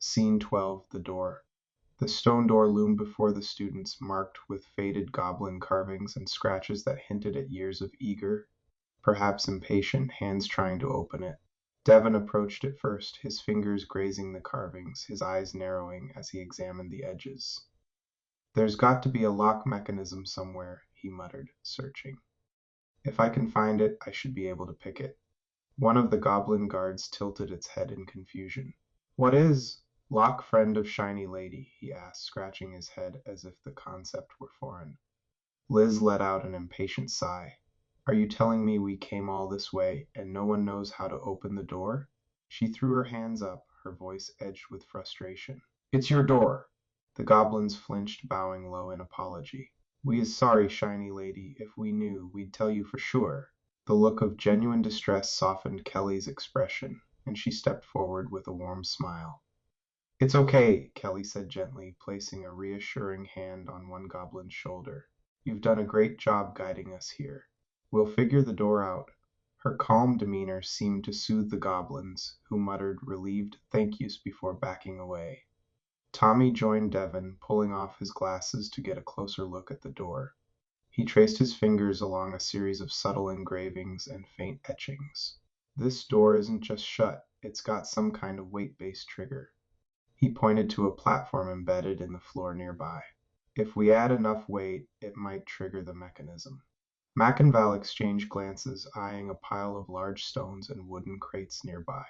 Scene 12, the door. The stone door loomed before the students, marked with faded goblin carvings and scratches that hinted at years of eager, perhaps impatient, hands trying to open it. Devon approached it first, his fingers grazing the carvings, his eyes narrowing as he examined the edges. "There's got to be a lock mechanism somewhere," he muttered, searching. "If I can find it, I should be able to pick it." One of the goblin guards tilted its head in confusion. "What is lock, friend of shiny lady?" he asked, scratching his head as if the concept were foreign. Liz let out an impatient sigh. "Are you telling me we came all this way, and no one knows how to open the door?" She threw her hands up, her voice edged with frustration. "It's your door!" The goblins flinched, bowing low in apology. "We is sorry, shiny lady. If we knew, we'd tell you for sure." The look of genuine distress softened Kelly's expression, and she stepped forward with a warm smile. "It's okay," Kelly said gently, placing a reassuring hand on one goblin's shoulder. "You've done a great job guiding us here. We'll figure the door out." Her calm demeanor seemed to soothe the goblins, who muttered relieved thank yous before backing away. Tommy joined Devon, pulling off his glasses to get a closer look at the door. He traced his fingers along a series of subtle engravings and faint etchings. "This door isn't just shut, it's got some kind of weight-based trigger." He pointed to a platform embedded in the floor nearby. "If we add enough weight, it might trigger the mechanism." Mac and Val exchanged glances, eyeing a pile of large stones and wooden crates nearby.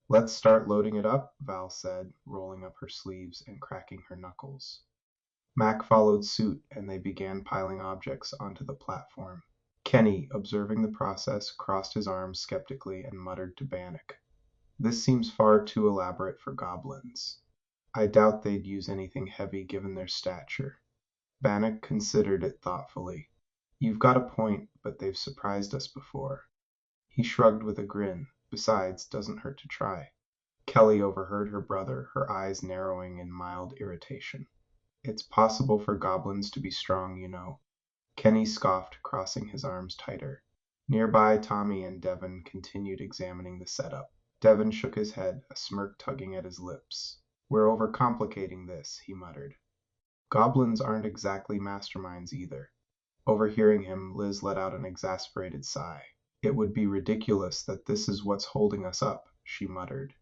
"Let's start loading it up," Val said, rolling up her sleeves and cracking her knuckles. Mac followed suit, and they began piling objects onto the platform. Kenny, observing the process, crossed his arms skeptically and muttered to Bannock, "This seems far too elaborate for goblins. I doubt they'd use anything heavy given their stature." Bannock considered it thoughtfully. "You've got a point, but they've surprised us before." He shrugged with a grin. "Besides, doesn't hurt to try." Kelly overheard her brother, her eyes narrowing in mild irritation. "It's possible for goblins to be strong, you know." Kenny scoffed, crossing his arms tighter. Nearby, Tommy and Devon continued examining the setup. Devon shook his head, a smirk tugging at his lips. "We're overcomplicating this," he muttered. "Goblins aren't exactly masterminds either." Overhearing him, Liz let out an exasperated sigh. "It would be ridiculous that this is what's holding us up," she muttered,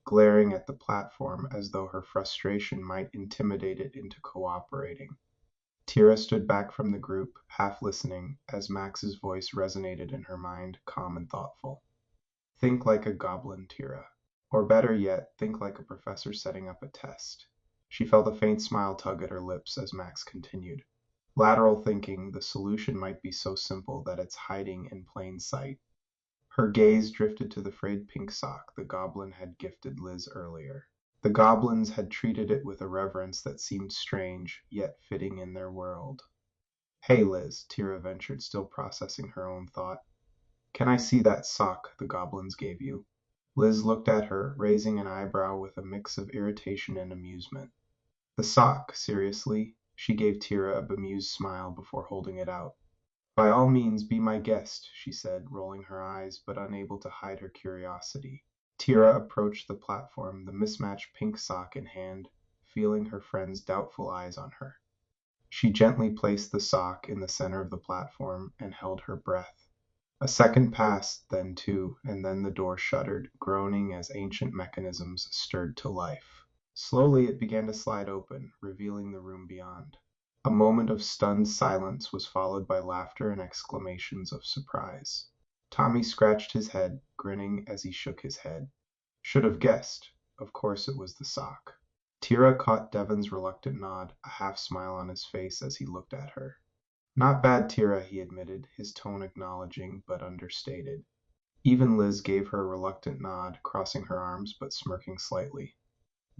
glaring at the platform as though her frustration might intimidate it into cooperating. Tira stood back from the group, half listening, as Max's voice resonated in her mind, calm and thoughtful. "Think like a goblin, Tira. Or better yet, think like a professor setting up a test." She felt a faint smile tug at her lips as Max continued. "Lateral thinking, the solution might be so simple that it's hiding in plain sight." Her gaze drifted to the frayed pink sock the goblin had gifted Liz earlier. The goblins had treated it with a reverence that seemed strange, yet fitting in their world. "Hey, Liz," Tira ventured, still processing her own thought. "Can I see that sock the goblins gave you?" Liz looked at her, raising an eyebrow with a mix of irritation and amusement. "The sock, seriously?" She gave Tira a bemused smile before holding it out. "By all means, be my guest," she said, rolling her eyes, but unable to hide her curiosity. Tira approached the platform, the mismatched pink sock in hand, feeling her friend's doubtful eyes on her. She gently placed the sock in the center of the platform and held her breath. A second passed, then two, and then the door shuddered, groaning as ancient mechanisms stirred to life. Slowly it began to slide open, revealing the room beyond. A moment of stunned silence was followed by laughter and exclamations of surprise. Tommy scratched his head, grinning as he shook his head. "Should have guessed. Of course it was the sock." Tira caught Devon's reluctant nod, a half smile on his face as he looked at her. "Not bad, Tira," he admitted, his tone acknowledging but understated. Even Liz gave her a reluctant nod, crossing her arms but smirking slightly.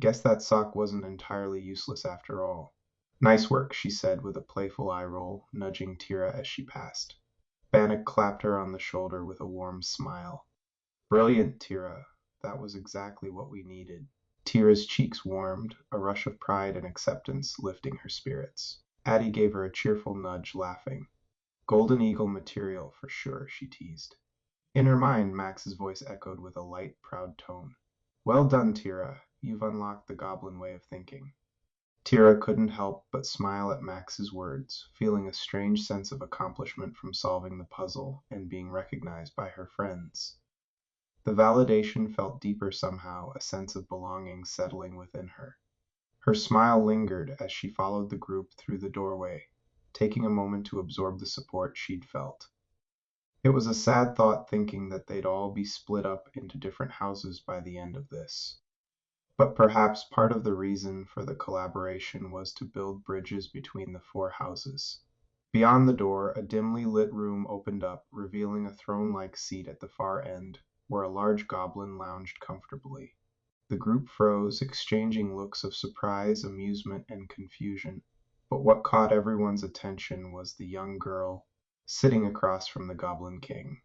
"Guess that sock wasn't entirely useless after all." "Nice work," she said with a playful eye roll, nudging Tira as she passed. Bannock clapped her on the shoulder with a warm smile. "Brilliant, Tira. That was exactly what we needed." Tira's cheeks warmed, a rush of pride and acceptance lifting her spirits. Addie gave her a cheerful nudge, laughing. "Golden Eagle material, for sure," she teased. In her mind, Max's voice echoed with a light, proud tone. "Well done, Tira. you've unlocked the goblin way of thinking." Tira couldn't help but smile at Max's words, feeling a strange sense of accomplishment from solving the puzzle and being recognized by her friends. The validation felt deeper somehow, a sense of belonging settling within her. Her smile lingered as she followed the group through the doorway, taking a moment to absorb the support she'd felt. It was a sad thought thinking that they'd all be split up into different houses by the end of this. But perhaps part of the reason for the collaboration was to build bridges between the four houses. Beyond the door, a dimly lit room opened up, revealing a throne-like seat at the far end, where a large goblin lounged comfortably. The group froze, exchanging looks of surprise, amusement, and confusion. But what caught everyone's attention was the young girl sitting across from the Goblin King.